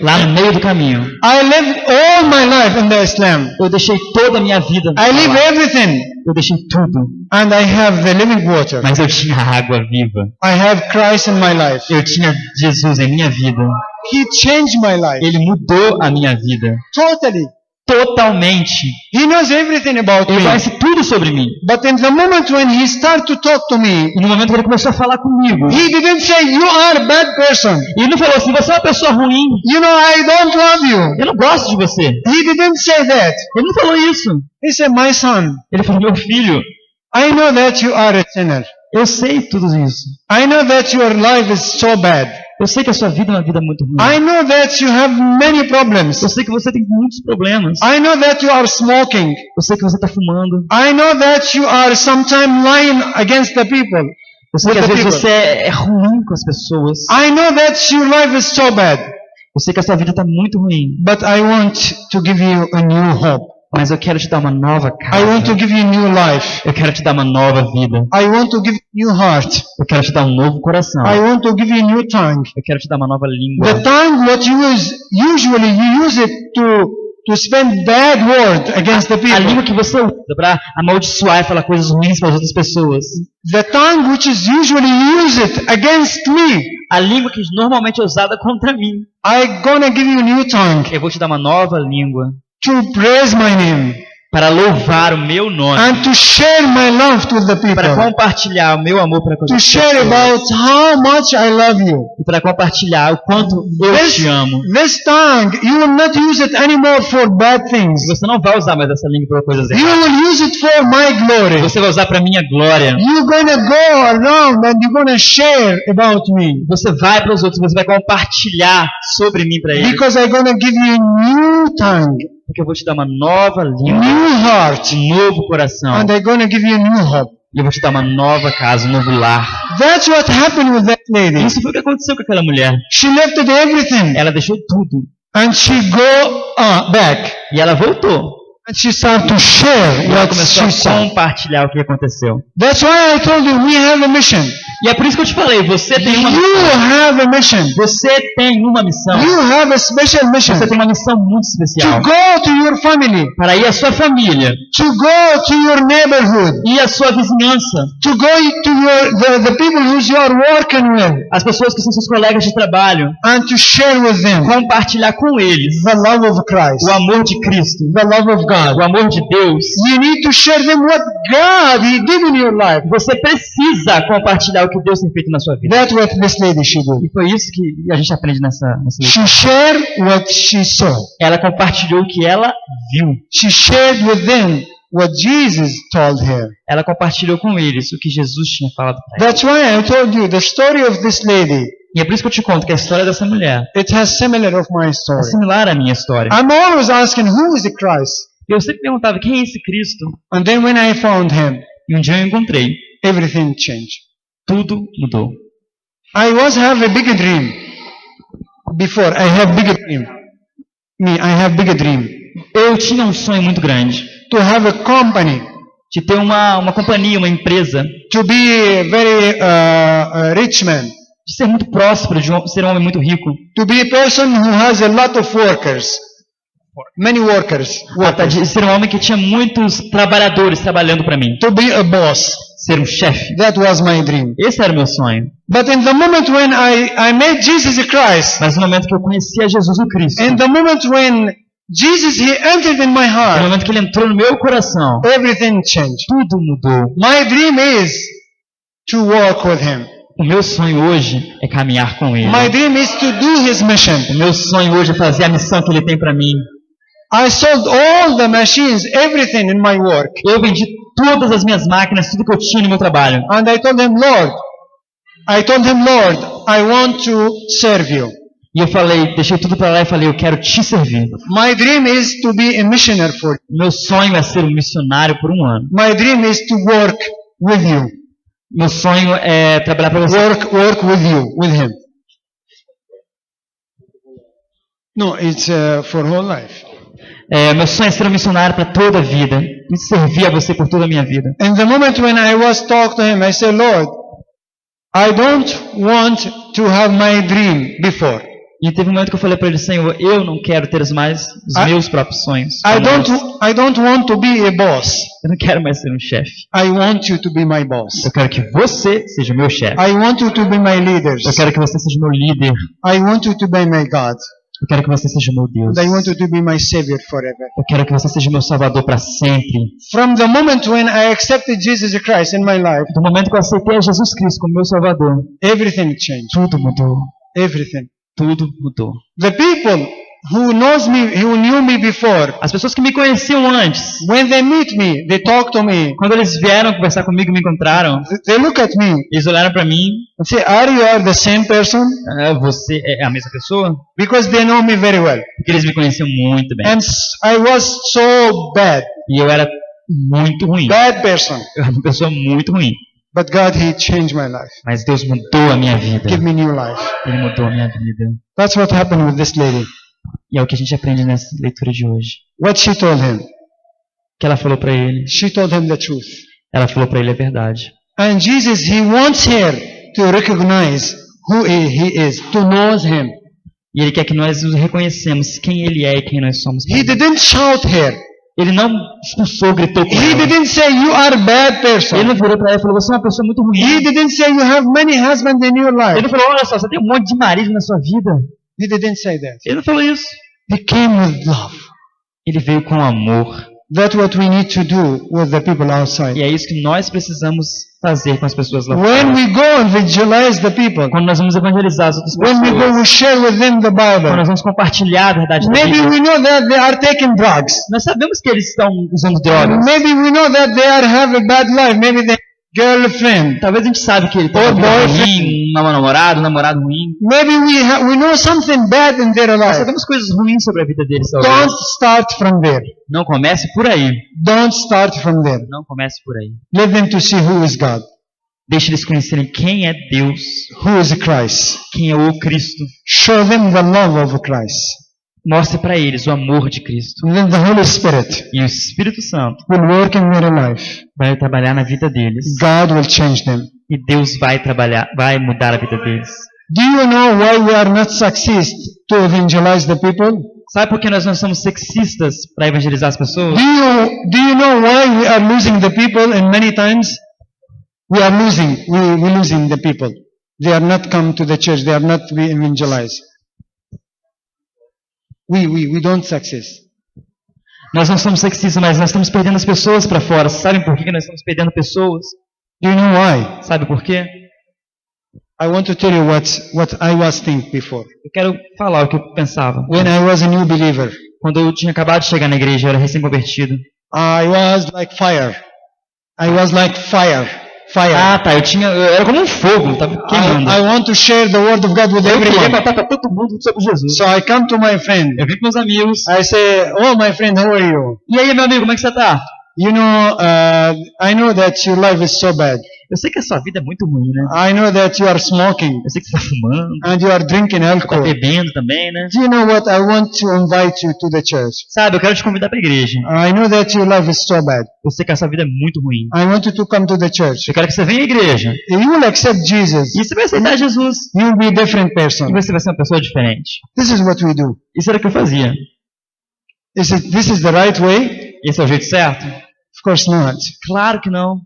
lá no meio do caminho. I lived all my life in the Islam. Eu deixei toda a minha vida I live lá. everything, Eu deixei tudo. and I have the living water. Mas eu tinha água viva. I have Christ in my life. Eu tinha Jesus em minha vida. He changed my life Ele mudou a minha vida. totally. Totalmente. He knows everything about Ele me. conhece tudo sobre mim. But in the moment when he started to talk to me, E no momento que ele começou a falar comigo, he didn't say, you are a bad person. ele não falou assim, você é uma pessoa ruim. You know, I don't love you. Eu não gosto de você. He didn't say that. Ele não falou isso. He said, my son, Ele falou, meu filho, I know that you are a sinner. eu sei tudo isso. I know that your life is so bad. Eu sei que a sua vida é uma vida muito ruim. I know that you have many problems. Eu sei que você tem muitos problemas. I know that you are smoking. Eu sei que você está fumando. I know that you are sometimes lying against the people. Eu sei que With às the vezes people. você é ruim com as pessoas. I know that your life is so bad. Eu sei que a sua vida está muito ruim. But I want to give you a new hope. Mas eu quero te dar uma nova I want to casa. give you new life. Eu quero te dar uma nova vida. I want to give you new heart. Eu quero te dar um novo coração. I want to give you new tongue. Eu quero te dar uma nova The língua. tongue what you usually you use it to spend bad word against the A língua people. que você usa para amaldiçoar e falar coisas ruins para as outras pessoas. The tongue which is usually used against me. A língua que normalmente é usada contra mim. I gonna give you new tongue Eu vou te dar uma nova língua to praise my name para louvar o meu nome. and to share my love with the Para people. compartilhar o meu amor para com as To outras share pessoas. about how much I love you. E para compartilhar o quanto eu te amo. This tongue, you will not use it anymore for bad things. Você não vai usar mais essa língua para coisas You erradas. will use it for my glory. Você vai usar para minha glória. You're gonna go around and you're gonna share about me. Você vai para os outros, você vai compartilhar sobre mim para eles. Because I'm gonna give you new tongue, Porque eu vou te dar uma nova língua, new heart, um novo coração. and I'm gonna give you new hope. E eu vou te dar uma nova casa, um novo lar. That's what happened with that lady. Isso foi o que aconteceu com aquela mulher. She left everything Ela deixou tudo. and she go back. E ela voltou. And she started to share E ela what começou she a saw. compartilhar o que aconteceu. That's why I told you we have a mission. E é por isso que eu te falei, você tem uma You missão. have a mission. Você tem uma missão. You have a special mission Você tem uma missão muito to especial. go to your family, Para ir à sua família, to go to your neighborhood, ir à sua vizinhança, to go to the people who you are working with, as pessoas que são seus colegas de trabalho, and to share with them compartilhar com eles the love of Christ, o amor de Cristo, the love of God. o amor de Deus. You need to share them what God He did in your life. Você precisa compartilhar o que Deus tem feito na sua vida. That's what this lady she did. E foi isso que a gente aprende nessa leitura. She shared what she saw. Ela compartilhou o que ela viu. She shared with them what Jesus told her. Ela compartilhou com eles o que Jesus tinha falado para ela. That's why I told you the story of this lady. E é por isso que eu te conto que a história dessa mulher It has similar of my é story. similar à minha história. I'm always asking who is the Christ. Eu sempre perguntava, quem é esse Cristo? And then when I found him, E um dia eu encontrei. everything changed. Tudo mudou. I was have a big dream. Before I have big dream. I have big dream. Eu tinha um sonho muito grande. To have a company. De ter uma companhia, uma empresa. To be a very rich man. De ser muito próspero, de ser um homem muito rico. To be a person who has a lot of workers. Many workers. De ser um homem que tinha muitos trabalhadores trabalhando para mim. To be a boss. Ser um chefe. That was my dream. Esse era o meu sonho. But in the moment when I met Jesus Christ. Mas no momento que eu conhecia Jesus o Cristo. In the moment when Jesus He entered in my heart. No momento que ele entrou no meu coração. Everything changed. Tudo mudou. My dream is to walk with Him. O meu sonho hoje é caminhar com ele. My dream is to do His mission. O meu sonho hoje é fazer a missão que ele tem para mim. I sold all the machines, everything in my work. Eu vendi todas as minhas máquinas, tudo que eu tinha no meu trabalho. And I told him, Lord, I want to serve you. E eu falei, deixei tudo para lá e falei, eu quero te servir. My dream is to be a missionary for you. Meu sonho é ser um missionário por um ano. My dream is to work with you. Meu sonho é trabalhar para você. Work with you, with him. No, it's for whole life. Meu sonho é ser um missionário para toda a vida e servir a você por toda a minha vida. In the moment when I was talking to him, I said, Lord, I don't want to have my dream before. E teve um momento que eu falei para ele, Senhor, eu não quero ter mais os meus próprios sonhos. I don't want to be a boss. Eu não quero mais ser um chefe. I want you to be my boss. Eu quero que você seja o meu chefe. I want you to be my leader. Eu quero que você seja o meu líder. I want you to be my God. Eu quero que você seja o meu Deus. I want you to be my Savior forever. Eu quero que você seja o meu Salvador para sempre. From the moment when I accepted Jesus Christ in my life, do momento que eu aceitei a Jesus Cristo como meu Salvador, everything changed. Tudo mudou. Everything. Tudo mudou. The people who knew me before, as pessoas que me conheciam antes, when they meet me, they talk to me. Quando eles vieram conversar comigo, me encontraram. They look at me. Eles olharam para mim. And say, "Are you the same person?" Você é a mesma pessoa? Because they know me very well. Porque eles me conheciam muito bem. And I was so bad. E eu era muito ruim. Bad person. Eu era uma pessoa muito ruim. But God, He changed my life. Mas Deus mudou a minha vida. Give me new life. Ele mudou a minha vida. That's what happened with this lady. E é o que a gente aprende nessa leitura de hoje. What she told him. Que ela falou para ele. She told him the truth. Ela falou para ele a verdade. And Jesus, He wants her to recognize who He is, to know Him. E Ele quer que nós reconhecemos quem Ele é e quem nós somos. He didn't shout her. Ele não expulsou, gritou com He ela. didn't say you are a bad person. Ele não virou para ela e falou, você é uma pessoa muito ruim. He didn't say you have many husbands in your life. Ele não falou, olha só, você tem um monte de marido na sua vida. He didn't say that. Ele não falou isso. He came with love. Ele veio com amor. That's what we need to do with the people outside. E é isso que nós precisamos fazer com as pessoas lá fora. When we go and evangelize the people, quando nós vamos evangelizar as outras pessoas, when we go, we share with them the Bible. Quando nós vamos compartilhar a verdade da Maybe Bíblia, we know that they are taking drugs. Nós sabemos que eles estão usando drogas. Maybe we know that they are have a bad life. Maybe they girlfriend. Talvez a gente sabe que ele tem um namorado ruim. Maybe we know something bad in their Nós life. sabemos coisas ruins sobre a vida deles. Don't start from there. Não comece por aí. Don't start from there. Não comece por aí. Let them to see who is God. Deixe eles conhecerem quem é Deus. Who is Christ. Quem é o Cristo. Show them the love of Christ. Mostre para eles o amor de Cristo. And then the Holy Spirit E o Espírito Santo will work in their life. vai trabalhar na vida deles. God will change them. E Deus vai trabalhar, vai mudar a vida deles. Do you know why we are not success to evangelize the people? Sabe por que nós não somos sexistas para evangelizar as pessoas? Do you know why we are losing the people? And many times we are losing. We losing the people. They are not come to the church. They are not be evangelized. We don't success. Nós não somos sexistas, mas nós estamos perdendo as pessoas para fora. Sabem por que nós estamos perdendo pessoas? Do you know why? Sabe por quê? I want to tell you what I was thinking before. Eu quero falar o que eu pensava. When I was a new believer, Quando eu tinha acabado de chegar na igreja, eu era recém-convertido. I was like fire. I was like fire. Ah, tá. Eu era como um fogo, estava queimando. I want to share the word of God with Eu queria everyone. contar para todo mundo sobre Jesus. So I come to my friend. Eu vim com meus amigos. I say, "Oh, my friend, how are you? E aí, meu amigo, como é que você tá? You know, I know that your life is so bad. Eu sei que a sua vida é muito ruim, né? I know that you are smoking Eu sei que você está fumando, and you are drinking está alcohol. bebendo também, né? Do you know what? I want to invite you to the church. Sabe, eu quero te convidar para a igreja. I know that your life is so bad. Eu sei que a sua vida é muito ruim. I want you to come to the church. Eu quero que você venha à igreja. You will accept Jesus. E você vai aceitar Jesus. You will be a different person. E você vai ser uma pessoa diferente. This is what we do. Isso era o que eu fazia. This is the right way? Esse é o jeito certo? Of course not. Claro que não.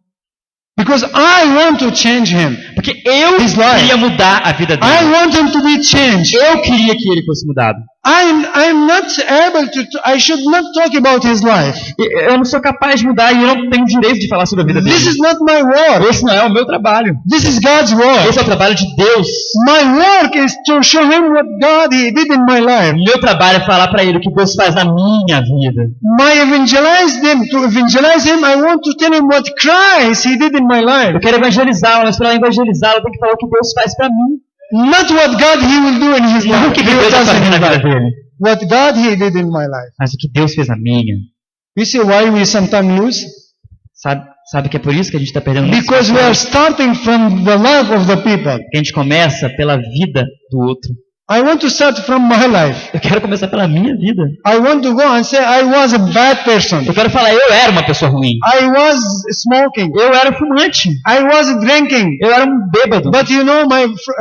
Because I want to change him. Porque eu His life. queria mudar a vida I dele. want him to be changed. Eu queria que ele fosse mudado. I'm not able to, I should not talk about his life. Eu não sou capaz de mudar e eu não tenho direito de falar sobre a vida This dele. is not my work. Esse não é o meu trabalho. This is God's work. Esse é o trabalho de Deus. My work is to show him what God he did in my life. O meu trabalho é falar para ele o que Deus faz na minha vida. To evangelize him, I want to tell him what Christ he did in my life. Eu quero evangelizá-lo, mas para evangelizá-lo eu tenho que falar o que Deus faz para mim. Not what God he will do in his Não o life. que Deus vai fazer na vida dele, What God he did in my life. mas o que Deus fez na minha. You see why we sometimes lose? Sabe que é por isso que a gente está perdendo muitas Because we are pessoas? starting from the life of the people. Porque a gente começa pela vida do outro. I want to start from my life. Eu quero começar pela minha vida. I want to go and say I was a bad person. Eu quero falar, eu era uma pessoa ruim. I was smoking. Eu era fumante. I was drinking. Eu era um bêbado. But you know,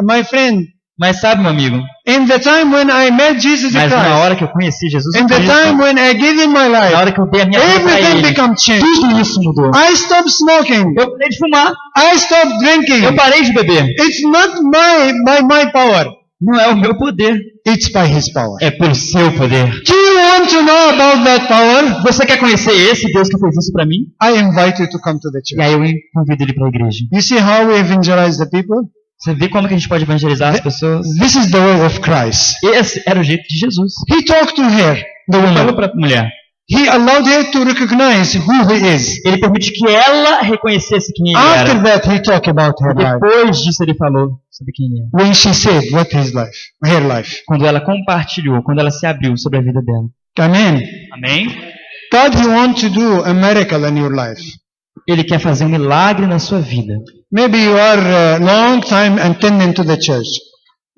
my friend, Mas sabe, meu amigo, in the time when I met Jesus mas na Christ, hora que eu conheci Jesus in the Cristo, time when I gave him my na life, hora que eu dei a minha vida para everything ele, became changed. tudo isso mudou. I stopped smoking. Eu parei de fumar. I stopped drinking. Eu parei de beber. It's not my power. Não é o meu poder. It's by his power. É pelo seu poder. Do you want to know about that power? Você quer conhecer esse Deus que fez isso para mim? I invite you to come to the E church. aí eu convido ele para a igreja. You see how we evangelize the people? Você vê como que a gente pode evangelizar as pessoas? This is the way of Christ. Esse era o jeito de Jesus. He talked to her, the Ele falou woman. para a mulher. He allowed her to recognize who he is. Ele permite que ela reconhecesse quem ele After era. that, he talked about her life. Depois disso ele falou sobre quem ele era. When she said what his life, her life. Quando ela compartilhou, quando ela se abriu sobre a vida dela. Amen. Amém? God, he wants to do a miracle in your life. Ele quer fazer um milagre na sua vida. Maybe you are a long time attending to the church.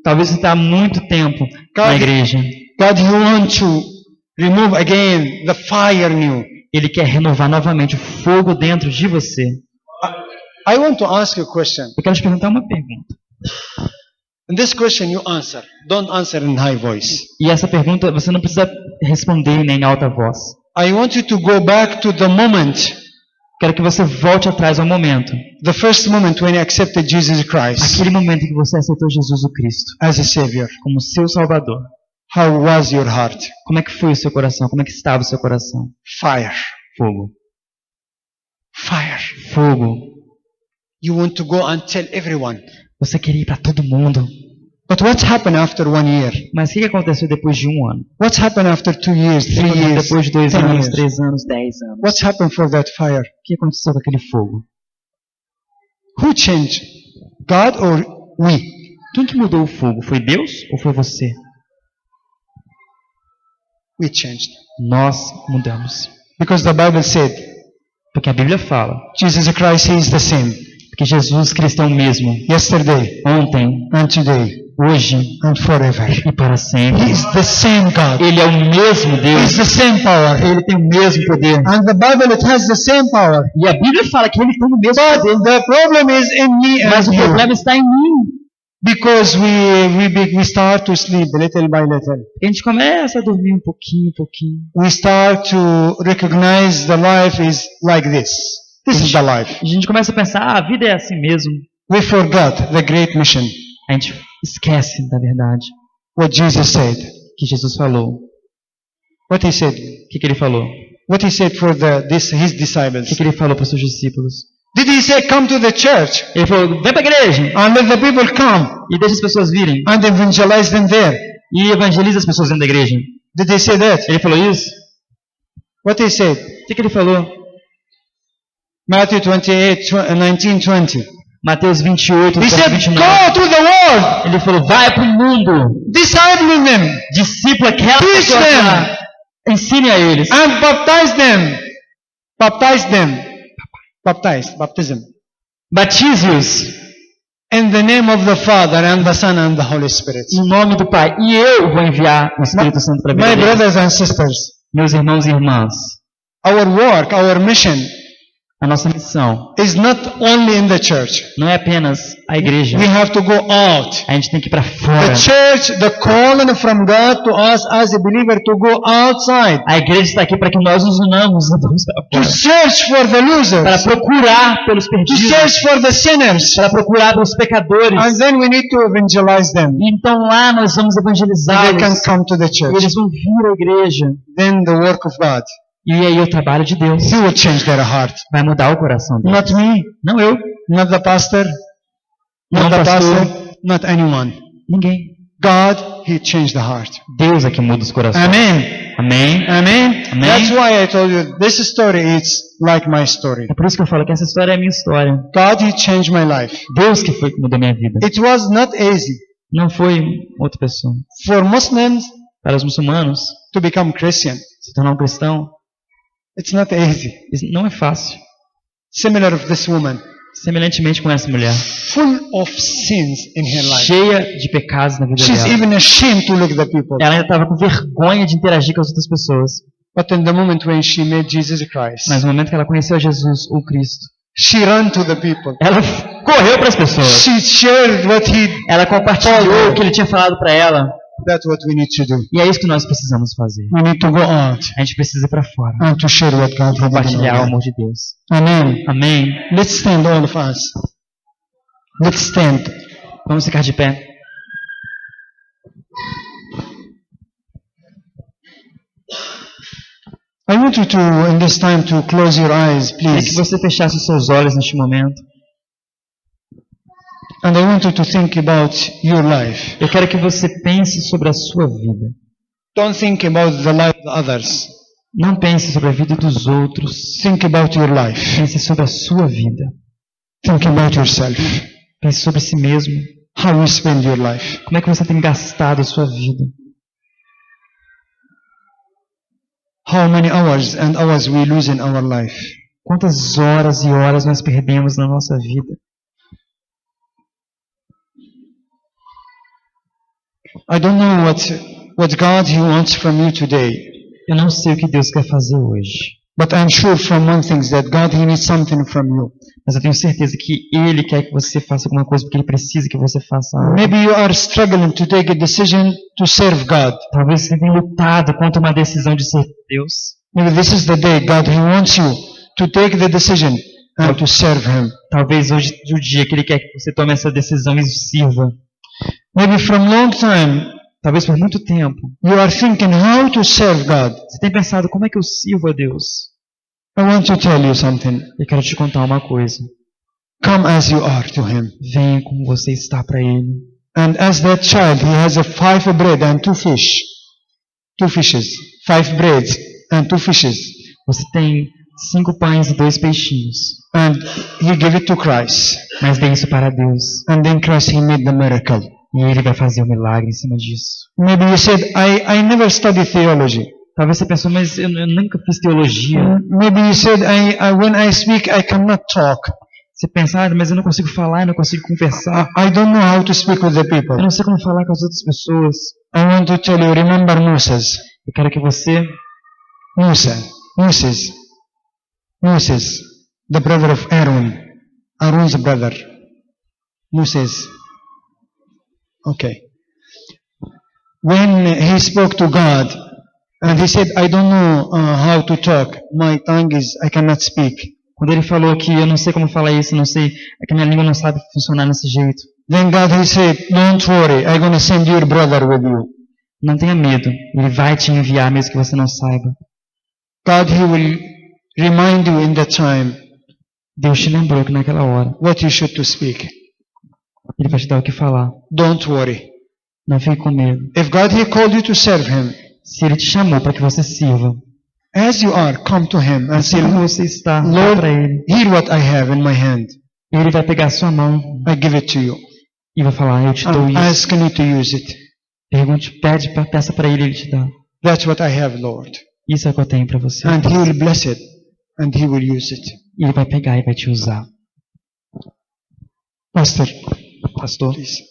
Talvez você está há muito tempo na igreja. God, you want to remove again the fire new. Ele quer renovar novamente o fogo dentro de você. I want to ask you a question. Eu quero te perguntar uma pergunta. And this question you answer. Don't answer in high voice. E essa pergunta você não precisa responder nem em alta voz. I want you to go back to the moment, Quero que você volte atrás ao momento. the first moment when you accepted Jesus Christ Aquele momento em que você aceitou Jesus o Cristo as a Savior. como seu Salvador. How was your heart? Como é que foi o seu coração? Como é que estava o seu coração? Fire. Fogo. Fire. Fogo. You want to go and tell everyone. Você queria ir para todo mundo. But what happened after 1 year? Mas o que aconteceu depois de 1 ano? What's happened after 2 years, O que 3 aconteceu years, depois de 2 10 anos, years? 3 anos, 10 anos? What's happened for that fire? O que aconteceu com aquele fogo? Who changed? God or we? Quem que mudou o fogo? Foi Deus ou foi você? We changed. Nós mudamos. Because the Bible said, Porque a Bíblia fala. Jesus Christ, He is the same. Porque Jesus Cristo é o mesmo. Yesterday Ontem and today hoje and forever. e para sempre. He is the same God. Ele é o mesmo He Deus. is the same power. Ele tem o mesmo poder. And the Bible, it has the same power. E a Bíblia fala que ele tem o mesmo poder. But the problem is in me Mas and o you. problema está em mim. Because we start to sleep little by little. A gente começa a dormir um pouquinho. We start to recognize the life is like this. This is the life. A gente começa a pensar, a vida é assim mesmo. We forgot the great mission. A gente esquece da verdade. What Jesus said. Que Jesus falou. What he said. O que ele falou? What he said for his disciples. O que ele falou para os seus discípulos? Did he say, come to the church Ele falou, vem para a igreja and let the people come e deixa as pessoas virem. and evangelize them there? E evangeliza as pessoas dentro da igreja. Did he say that? Ele falou isso? What he said? O que ele falou? Matthew 28, 19, 20. Mateus 28, He said, 29. go to the world, Ele falou, vai para o mundo. disciple them, Discípula aquela Teach pessoa them. lá. Ensine a eles. and baptize them. Baptize them. Baptism. Batize-os In the name of the Father and the Son and the Holy Spirit. em nome do Pai. E eu vou enviar o Espírito Santo para a My vida deles. brothers and sisters, Meus irmãos e irmãs, our work, our mission a nossa missão is not only in the church. não é apenas a igreja. We have to go out. A gente tem que ir para fora. The church, the calling from God to us as a believer to go outside. A igreja está aqui para que nós nos unamos e vamos para To fora. search for the Para losers. procurar pelos To perdidos. search for the sinners. Para procurar pelos pecadores. And then we need to evangelize them. E então lá nós vamos They can evangelizá-los. come to the E church. eles vão vir à igreja. Then the work of God. E aí o trabalho de Deus He will change their heart. vai mudar o coração deles. Not me, Não eu, not the pastor, não not the pastor, pastor, not anyone. ninguém. God, He changed the heart. Deus é que muda os corações. Amen. Amém. Amen. Amen. That's why I told you this story is like my story. É por isso que eu falo que essa história é a minha história. God, He changed my life. Deus que foi que mudou minha vida. It was not easy Não foi outra pessoa. for Muslims Para os muçulmanos, to become Christian. se tornar um cristão, It's not easy. isso não é fácil. Similar of this woman, Semelhantemente com essa mulher, full of sins in her life. cheia de pecados na vida She's dela. even ashamed to look at the people. Ela ainda estava com vergonha de interagir com as outras pessoas. But in the moment when she met Jesus Christ, Mas no momento que ela conheceu a Jesus, o Cristo, she ran to the people. ela correu para as pessoas. She shared what he. Ela compartilhou o que ele tinha falado para ela. That's what we need to do. E é isso que nós precisamos fazer. We need to go out A gente precisa ir para fora. and to share what God has done. Compartilhar o amor de Deus. Amen. Amém. Let's stand, all of us. Let's stand. Vamos ficar de pé. I want you to, in this time, to close your eyes, Queria que please. você fechasse os seus olhos neste momento. And I want you to think about your life. Eu quero que você pense sobre a sua vida. Don't think about the life of others. Não pense sobre a vida dos outros. Think about your life. Pense sobre a sua vida. Think about yourself. Pense sobre si mesmo. How you spend your life. Como é que você tem gastado a sua vida? How many hours and hours we lose in our life. Quantas horas e horas nós perdemos na nossa vida? I don't know what God He wants from you today. Eu não sei o que Deus quer fazer hoje. But I'm sure from one thing that God He needs something from you. Mas eu tenho certeza que Ele quer que você faça alguma coisa porque Ele precisa que você faça algo. Maybe you are struggling to take a decision to serve God. Talvez você tenha lutado contra uma decisão de ser Deus. Maybe this is the day God He wants you to take the decision and to serve Him. Talvez hoje seja o dia que Ele quer que você tome essa decisão e o sirva. Maybe from long time Talvez por muito tempo. you are thinking how to serve God. Você tem pensado, como é que eu sirvo a Deus? I want to tell you something. Eu quero te contar uma coisa. Come as you are to Him. Venha como você está para Ele. And as that child, he has a 5 bread and 2 fish. 2 fishes. 5 breads and 2 fishes. Você tem 5 pães e 2 peixinhos. And he gave it to Christ. Mas dê isso para Deus. And then Christ, He made the miracle. E Ele vai fazer um milagre em cima disso. Maybe you said, I never studied theology. Talvez você pensou, mas eu nunca fiz teologia. Maybe you said, when I speak, I cannot talk. Você pensa, mas eu não consigo falar, eu não consigo conversar. I don't know how to speak with the people. Eu não sei como falar com as outras pessoas. I want to tell you, remember Moses. Eu quero que você, Moses, the brother of Aaron, Aaron's brother, Moses. Okay. When he spoke to God, and he said, I don't know how to talk. My tongue I cannot speak. quando ele falou que eu não sei como falar isso, não sei, é que a minha língua não sabe funcionar desse jeito. Then God, he said, don't worry, I'm going to send your brother with you. Não tenha medo, ele vai te enviar mesmo que você não saiba. God, he will remind you in that time Deus te lembrou que naquela hora, what you should to speak. ele vai te dar o que falar. Don't worry. Não fique com medo. If God, he called you to serve him, Se ele te chamou para que você sirva, as you are, come to him and say, assim como você está, vá Lord, para ele. hear what I have in my hand. Ele vai pegar a sua mão I give it to you. e vai falar, eu te dou I'm isso. asking you to use it. Pergunte, peça para ele, ele te dá. That's what I have, Lord. Isso é o que eu tenho para você. And he will bless it. And he will use it. E ele vai pegar e vai te usar. Pastor, Pastor, please.